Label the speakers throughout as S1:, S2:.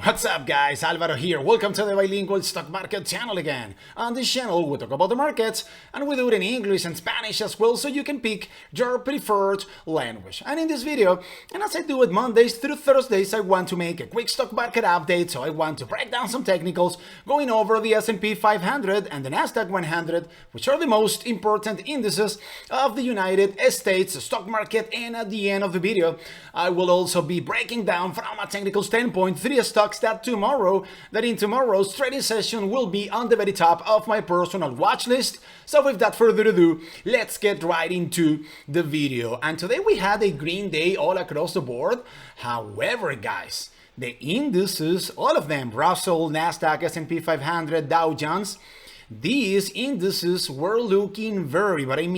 S1: What's up guys, Alvaro here. Welcome to the Bilingual Stock Market channel again. On this channel we talk about the markets and we do it in English and Spanish as well, so you can pick your preferred language. And in this video, and as I do it Mondays through Thursdays, I want to make a quick stock market update. So I want to break down some technicals, going over the S&P 500 and the NASDAQ 100, which are the most important indices of the United States stock market. And at the end of the video, I will also be breaking down from a technical standpoint 3 stocks that in tomorrow's trading session will be on the very top of my personal watch list. So without further ado, let's get right into the video. And today we had a green day all across the board. However, guys, the indices, all of them, Russell, NASDAQ, S&P 500, Dow Jones, these indices were looking very ugly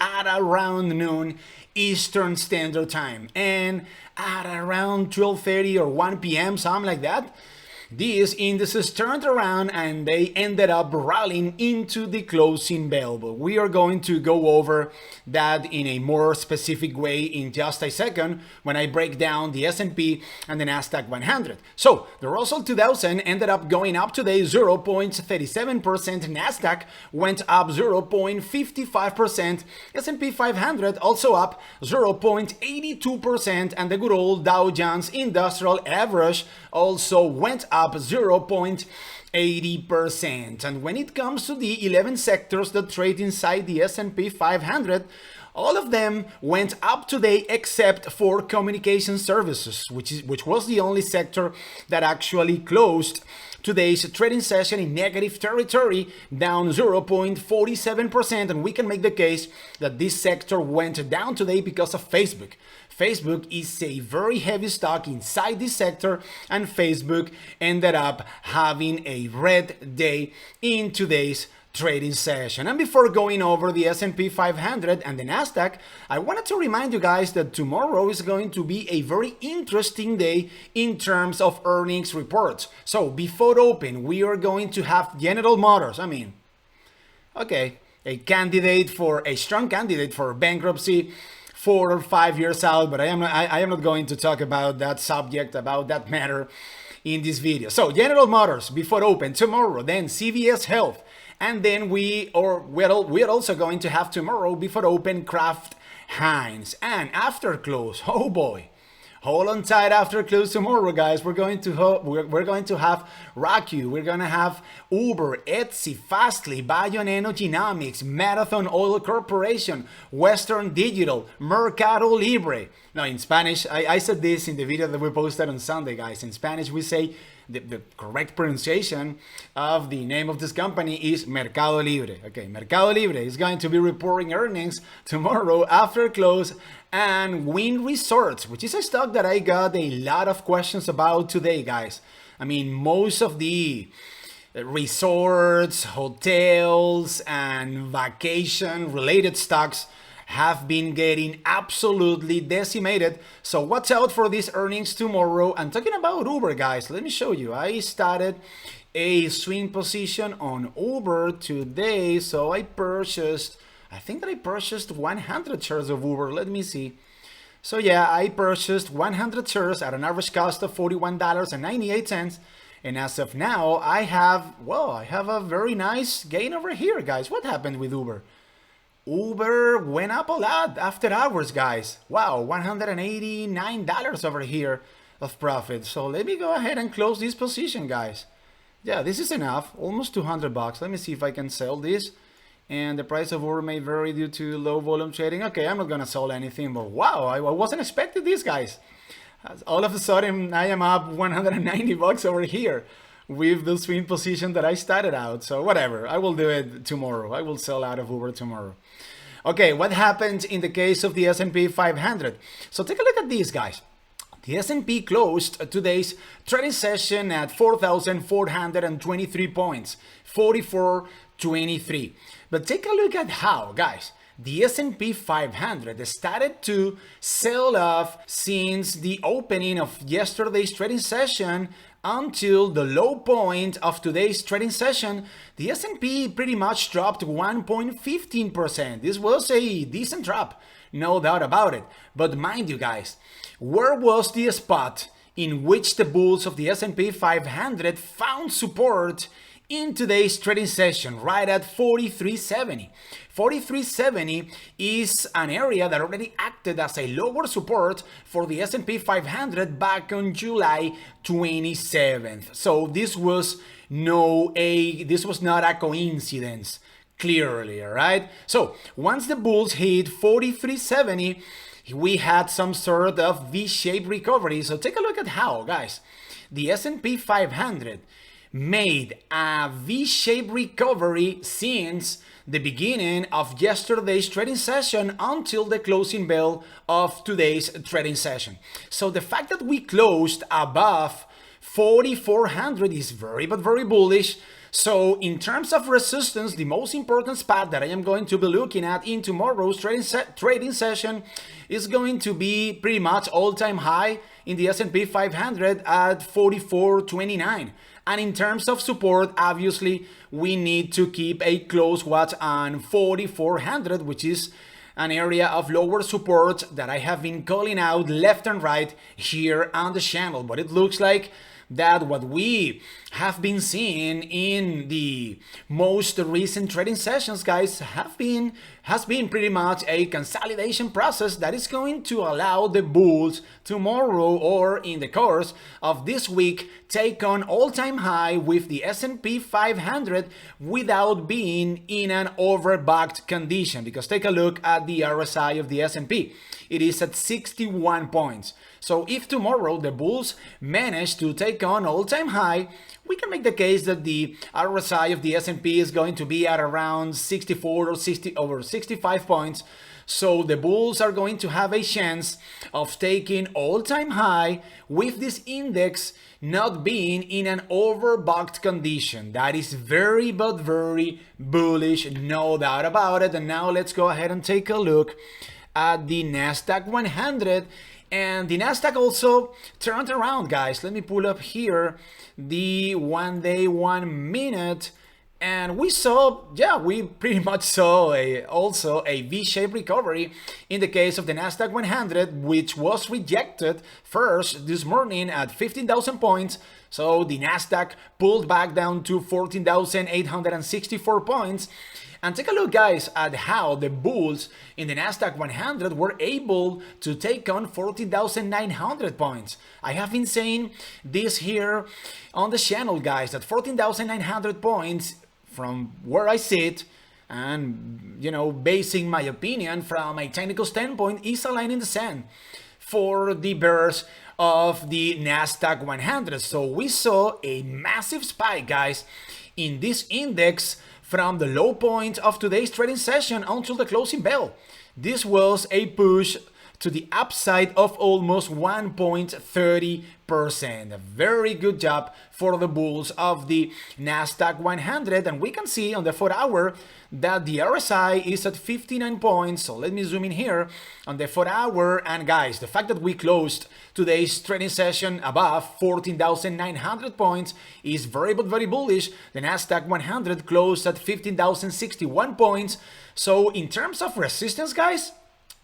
S1: at around noon Eastern Standard Time. And at around 12:30 or 1 p.m., something like that, these indices turned around and they ended up rallying into the closing bell. But we are going to go over that in a more specific way in just a second when I break down the S&P and the NASDAQ 100. So the Russell 2000 ended up going up today 0.37%. NASDAQ went up 0.55%. S&P 500 also up 0.82%. And the good old Dow Jones Industrial Average also went up 0.80%. And when it comes to the 11 sectors that trade inside the S&P 500, all of them went up today except for communication services, which was the only sector that actually closed today's trading session in negative territory, down 0.47%. And we can make the case that this sector went down today because of Facebook. Facebook is a very heavy stock inside this sector, and Facebook ended up having a red day in today's trading session. And before going over the S&P 500 and the NASDAQ, I wanted to remind you guys that tomorrow is going to be a very interesting day in terms of earnings reports. So before open, we are going to have General Motors. a strong candidate for bankruptcy, 4 or 5 years out, but I am not going to talk about that subject, about that matter in this video. So General Motors before open tomorrow, then CVS Health, and then we're also going to have tomorrow before open Kraft Heinz. And after close, oh boy, hold on tight. After close tomorrow, guys, we're going to have Raku, we're going to have Uber, Etsy, Fastly, Biogenomics, Marathon Oil Corporation, Western Digital, Mercado Libre. Now in Spanish, I said this in the video that we posted on Sunday, guys. In Spanish, we say the correct pronunciation of the name of this company is Mercado Libre. Okay, Mercado Libre is going to be reporting earnings tomorrow after close. And Wynd Resorts, which is a stock that I got a lot of questions about today, guys. Most of the resorts, hotels, and vacation-related stocks have been getting absolutely decimated. So watch out for these earnings tomorrow. And talking about Uber, guys, let me show you. I started a swing position on Uber today. So I think that I purchased 100 shares of Uber. Let me see. So yeah, I purchased 100 shares at an average cost of $41.98. And as of now, I have a very nice gain over here, guys. What happened with Uber? Uber went up a lot after hours, guys. Wow, $189 over here of profit. So let me go ahead and close this position, guys. Yeah, this is enough. Almost $200. Let me see if I can sell this. And the price of Uber may vary due to low volume trading. Okay, I'm not gonna sell anything, but wow, I wasn't expecting this, guys. All of a sudden, I am up $190 over here with the swing position that I started out. So whatever, I will do it tomorrow. I will sell out of Uber tomorrow. Okay, what happened in the case of the S&P 500? So take a look at these, guys. The S&P closed today's trading session at 4,423 points, 44.23. But take a look at how, guys, the S&P 500 started to sell off since the opening of yesterday's trading session until the low point of today's trading session. The S&P pretty much dropped 1.15%. This was a decent drop, no doubt about it. But mind you guys, where was the spot in which the bulls of the S&P 500 found support in today's trading session right at 4370. 4370 is an area that already acted as a lower support for the S&P 500 back on July 27th. So this was not a coincidence, clearly, all right? So once the bulls hit 4370, we had some sort of V-shaped recovery. So take a look at how, guys, the S&P 500 made a V-shaped recovery since the beginning of yesterday's trading session until the closing bell of today's trading session. So the fact that we closed above 4,400 is very bullish. So in terms of resistance, the most important spot that I am going to be looking at in tomorrow's trading session is going to be pretty much all-time high in the S&P 500 at 4429. And in terms of support, obviously, we need to keep a close watch on 4400, which is an area of lower support that I have been calling out left and right here on the channel. But it looks like that what we have been seeing in the most recent trading sessions, guys, has been pretty much a consolidation process that is going to allow the bulls tomorrow or in the course of this week take on all-time high with the S&P 500 without being in an overbought condition. Because take a look at the RSI of the S&P. It is at 61 points. So if tomorrow the bulls manage to take on all-time high, we can make the case that the RSI of the S&P is going to be at around 64 or 60 over 65 points. So the bulls are going to have a chance of taking all-time high with this index not being in an overbought condition. That is very bullish, no doubt about it. And now let's go ahead and take a look at the NASDAQ 100. And the NASDAQ also turned around, guys. Let me pull up here the 1 day, 1 minute. And we pretty much saw also a V-shaped recovery in the case of the NASDAQ 100, which was rejected first this morning at 15,000 points. So the NASDAQ pulled back down to 14,864 points. And take a look, guys, at how the bulls in the NASDAQ 100 were able to take on 14,900 points. I have been saying this here on the channel, guys, that 14,900 points from where I sit and, basing my opinion from a technical standpoint is a line in the sand for the bears of the NASDAQ 100. So we saw a massive spike, guys, in this index from the low point of today's trading session until the closing bell. This was a push to the upside of almost 1.30%. A very good job for the bulls of the NASDAQ 100. And we can see on the 4-hour that the RSI is at 59 points. So let me zoom in here on the 4-hour. And guys, the fact that we closed today's trading session above 14,900 points is very bullish. The NASDAQ 100 closed at 15,061 points. So in terms of resistance, guys,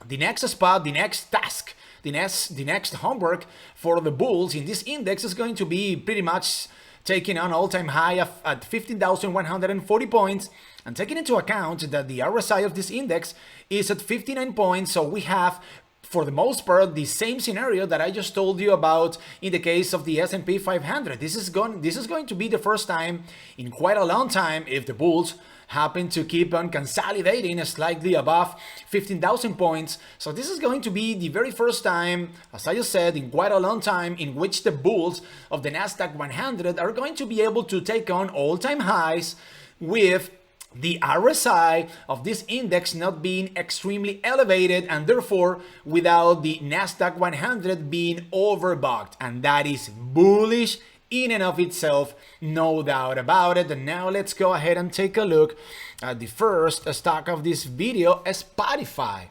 S1: the next spot, the next task, the next homework for the bulls in this index is going to be pretty much taking on all-time high at 15,140 points, and taking into account that the RSI of this index is at 59 points. So we have, for the most part, the same scenario that I just told you about in the case of the S&P 500. This is going to be the first time in quite a long time, if the bulls happen to keep on consolidating slightly above 15,000 points. So this is going to be the very first time, as I just said, in quite a long time, in which the bulls of the NASDAQ 100 are going to be able to take on all-time highs with the RSI of this index not being extremely elevated, and therefore without the NASDAQ 100 being overbought. And that is bullish in and of itself, no doubt about it. And now let's go ahead and take a look at the first stock of this video, Spotify.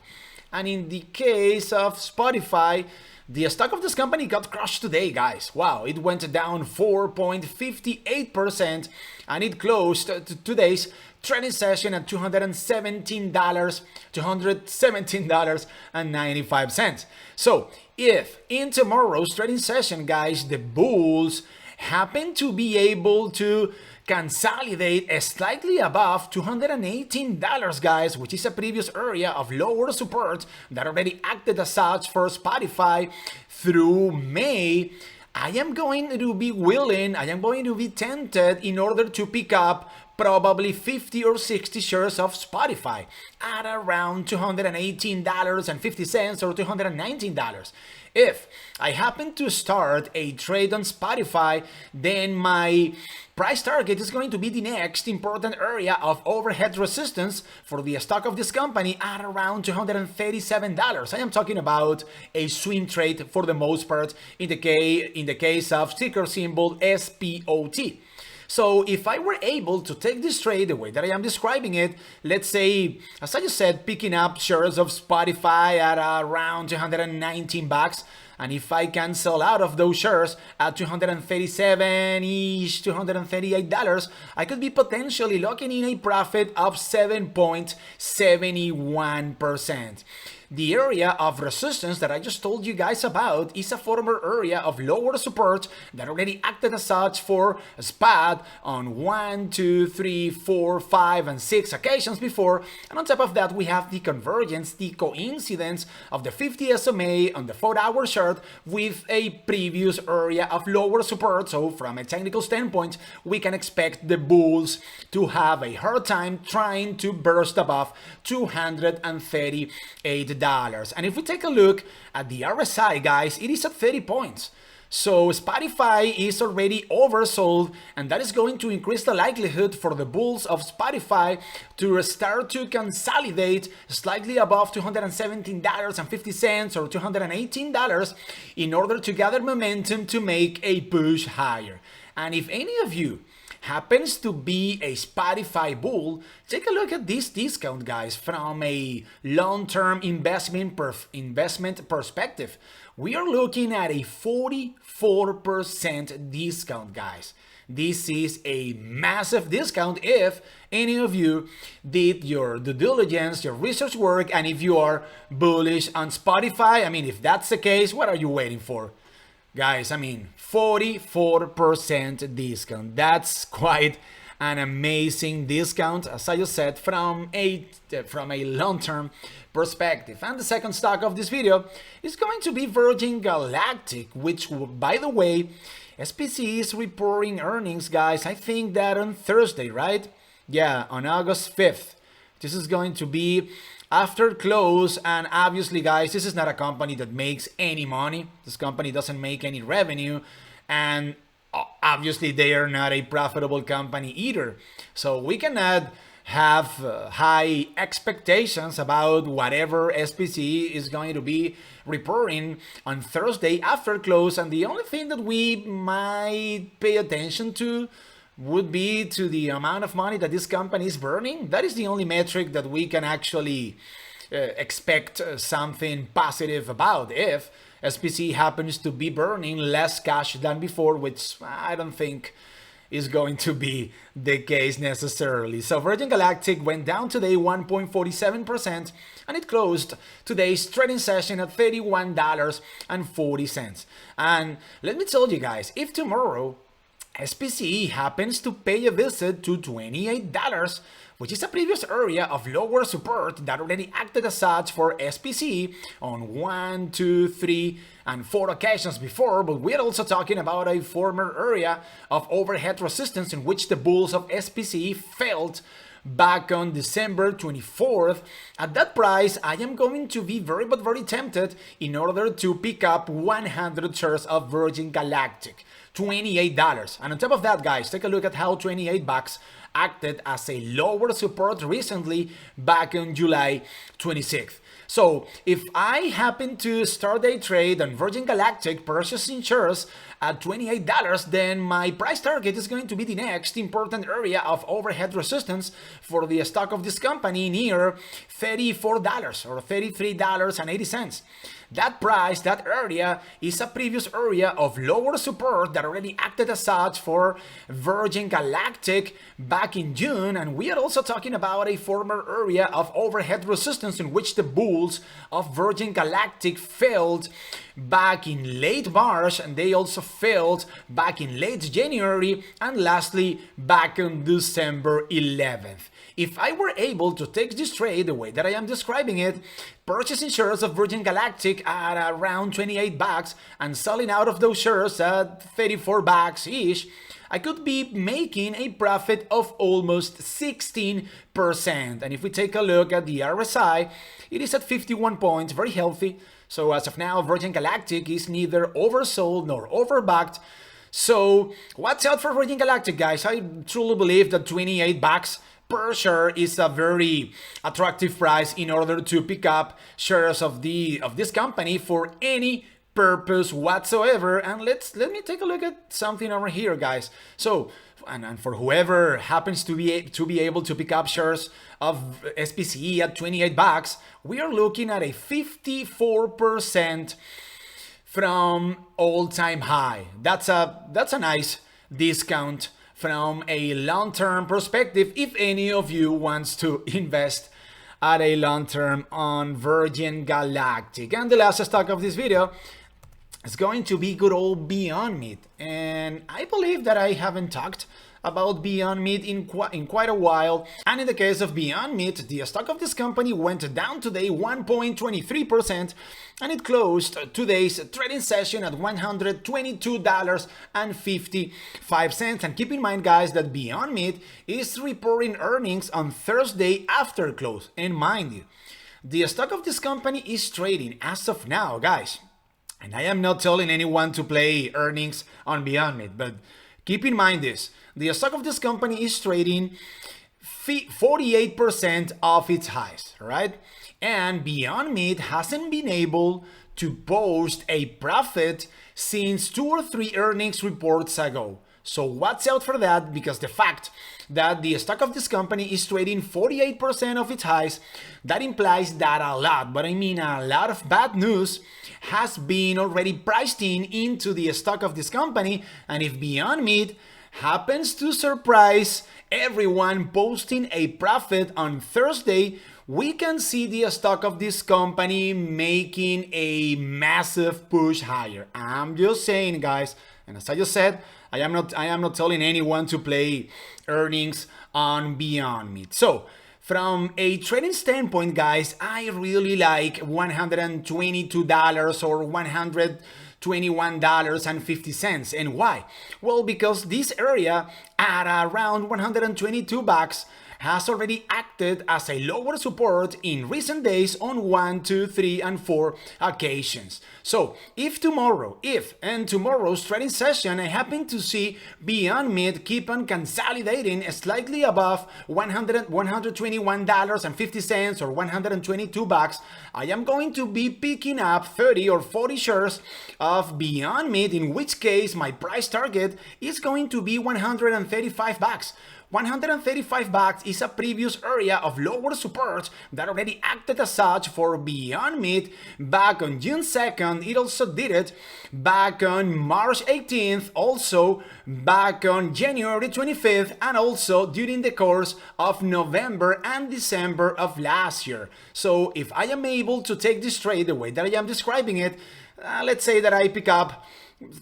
S1: And in the case of Spotify, The stock of this company got crushed today, guys. Wow, it went down 4.58% and it closed today's trading session at $217.95. So if in tomorrow's trading session, guys, the bulls happen to be able to consolidate slightly above $218, guys, which is a previous area of lower support that already acted as such for Spotify through May, I am going to be tempted in order to pick up probably 50 or 60 shares of Spotify at around $218.50 or $219. If I happen to start a trade on Spotify, then my price target is going to be the next important area of overhead resistance for the stock of this company at around $237. I am talking about a swing trade for the most part in the case of ticker symbol SPOT. So if I were able to take this trade the way that I am describing it, let's say, as I just said, picking up shares of Spotify at around $219, and if I can sell out of those shares at $237-ish, $238, I could be potentially locking in a profit of 7.71%. The area of resistance that I just told you guys about is a former area of lower support that already acted as such for a SPAT on 1, 2, 3, 4, 5, and 6 occasions before. And on top of that, we have the convergence, the coincidence of the 50 SMA on the 4-hour chart with a previous area of lower support. So from a technical standpoint, we can expect the bulls to have a hard time trying to burst above $238. And if we take a look at the RSI, guys, it is at 30 points. So Spotify is already oversold, and that is going to increase the likelihood for the bulls of Spotify to start to consolidate slightly above $217.50 or $218 in order to gather momentum to make a push higher. And if any of you happens to be a Spotify bull, take a look at this discount, guys, from a long-term investment perspective. We are looking at a 44% discount, guys. This is a massive discount if any of you did your due diligence, your research work, and if you are bullish on Spotify. I mean, if that's the case, what are you waiting for? Guys, I mean, 44% discount. That's quite an amazing discount, as I just said, from a long-term perspective. And the second stock of this video is going to be Virgin Galactic, which, by the way, Spce is reporting earnings, guys. I think that on Thursday, right? Yeah, on August 5th. This is going to be after close, and obviously, guys, this is not a company that makes any money. This company doesn't make any revenue, and obviously they are not a profitable company either. So we cannot have high expectations about whatever Spce is going to be reporting on Thursday after close, and the only thing that we might pay attention to would be to the amount of money that this company is burning. That is the only metric that we can actually expect something positive about. If Spce happens to be burning less cash than before, which I don't think is going to be the case necessarily. So Virgin Galactic went down today 1.47%, and it closed today's trading session at $31.40. And let me tell you guys, if tomorrow Spce happens to pay a visit to $28, which is a previous area of lower support that already acted as such for Spce on 1, 2, 3, and 4 occasions before, but we're also talking about a former area of overhead resistance in which the bulls of Spce felt back on December 24th. At that price, I am going to be very tempted in order to pick up 100 shares of Virgin Galactic. $28. And on top of that, guys, take a look at how $28 acted as a lower support recently back on July 26th. So if I happen to start a trade on Virgin Galactic purchasing shares at $28, then my price target is going to be the next important area of overhead resistance for the stock of this company near $34 or $33.80. That price, that area, is a previous area of lower support that already acted as such for Virgin Galactic back in June, and we are also talking about a former area of overhead resistance in which the bulls of Virgin Galactic failed back in late March, and they also failed back in late January, and lastly back on December 11th. If I were able to take this trade the way that I am describing it, purchasing shares of Virgin Galactic at around $28 and selling out of those shares at $34-ish, I could be making a profit of almost 16%. And if we take a look at the RSI, it is at 51 points, very healthy. So as of now, Virgin Galactic is neither oversold nor overbacked. So watch out for Virgin Galactic, guys. I truly believe that $28 per share is a very attractive price in order to pick up shares of this company for any purpose whatsoever. And let me take a look at something over here, guys. So and for whoever happens to be able to pick up shares of Spce at $28, we are looking at a 54% from all-time high. That's a nice discount from a long-term perspective, if any of you wants to invest at a long-term on Virgin Galactic. And the last stock of this video is going to be good old Beyond Meat. And I believe that I haven't talked about Beyond Meat in quite a while. And in the case of Beyond Meat, the stock of this company went down today 1.23%, and it closed today's trading session at $122.55. And keep in mind, guys, that Beyond Meat is reporting earnings on Thursday after close. And mind you, the stock of this company is trading as of now, guys. And I am not telling anyone to play earnings on Beyond Meat, but keep in mind this. The stock of this company is trading 48% of its highs, right? And Beyond Meat hasn't been able to post a profit since 2 or 3 earnings reports ago. So watch out for that, because the fact that the stock of this company is trading 48% of its highs, that implies that a lot, but I mean a lot of bad news has been already priced into the stock of this company. And if Beyond Meat happens to surprise everyone posting a profit on Thursday, we can see the stock of this company making a massive push higher. I'm just saying, guys, and as I just said, I am not telling anyone to play earnings on Beyond Meat. So from a trading standpoint, guys, I really like $122 or $121.50. And why? Well, because this area at around $122 has already acted as a lower support in recent days on 1, 2, 3, and 4 occasions. So if in tomorrow's trading session I happen to see Beyond Meat keep on consolidating slightly above $121.50 or $122, I am going to be picking up 30 or 40 shares of Beyond Meat, in which case my price target is going to be $135. $135 is a previous area of lower support that already acted as such for Beyond Meat back on June 2nd. It also did it back on March 18th, also back on January 25th, and also during the course of November and December of last year. So if I am able to take this trade the way that I am describing it, let's say that I pick up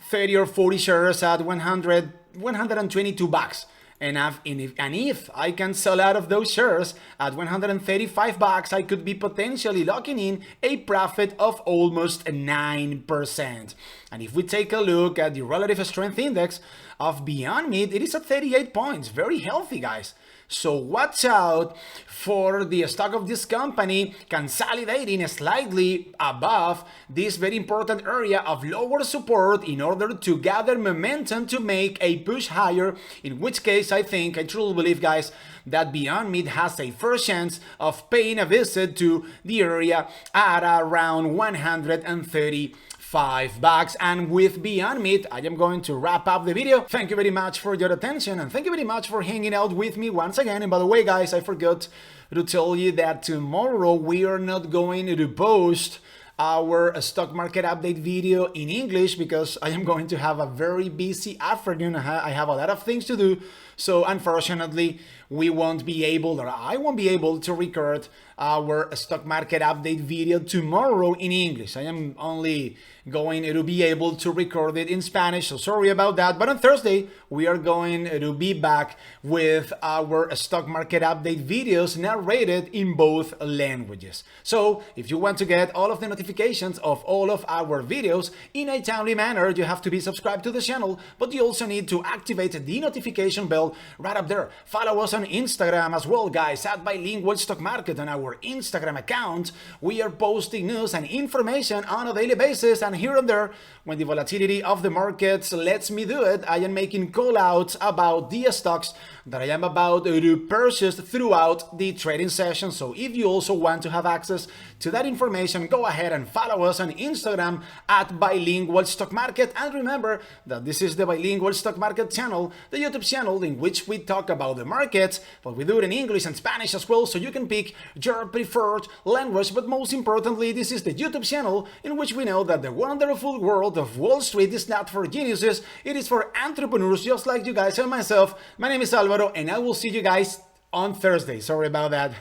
S1: 30 or 40 shares at $122. And if I can sell out of those shares at $135, I could be potentially locking in a profit of almost 9%. And if we take a look at the relative strength index of Beyond Meat, it is at 38 points. Very healthy, guys. So watch out for the stock of this company consolidating slightly above this very important area of lower support in order to gather momentum to make a push higher, in which case I truly believe, guys, that Beyond Meat has a first chance of paying a visit to the area at around $135. $5. And with Beyond Meat, I am going to wrap up the video. Thank you very much for your attention, and thank you very much for hanging out with me once again. And by the way, guys, I forgot to tell you that tomorrow we are not going to post our stock market update video in English because I am going to have a very busy afternoon. I have a lot of things to do. So unfortunately, we won't be able, or I won't be able to record our stock market update video tomorrow in English. I am only going to be able to record it in Spanish, so sorry about that. But on Thursday, we are going to be back with our stock market update videos narrated in both languages. So if you want to get all of the notifications of all of our videos in a timely manner, you have to be subscribed to the channel, but you also need to activate the notification bell right up there. Follow us on Instagram as well, guys, at Bilingual Stock Market. On our Instagram account, we are posting news and information on a daily basis, and here and there, when the volatility of the markets lets me do it, I am making call outs about the stocks that I am about to purchase throughout the trading session. So if you also want to have access to that information, go ahead and follow us on Instagram at Bilingual Stock Market. And remember that this is the Bilingual Stock Market channel, the YouTube channel in which we talk about the markets, but we do it in English and Spanish as well, so you can pick your preferred language. But most importantly, this is the YouTube channel in which we know that the wonderful world of Wall Street is not for geniuses, it is for entrepreneurs just like you guys and myself. My name is Alvaro, and I will see you guys on Thursday. Sorry about that.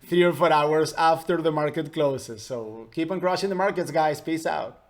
S1: 3 or 4 hours after the market closes. So keep on crushing the markets, guys. Peace out.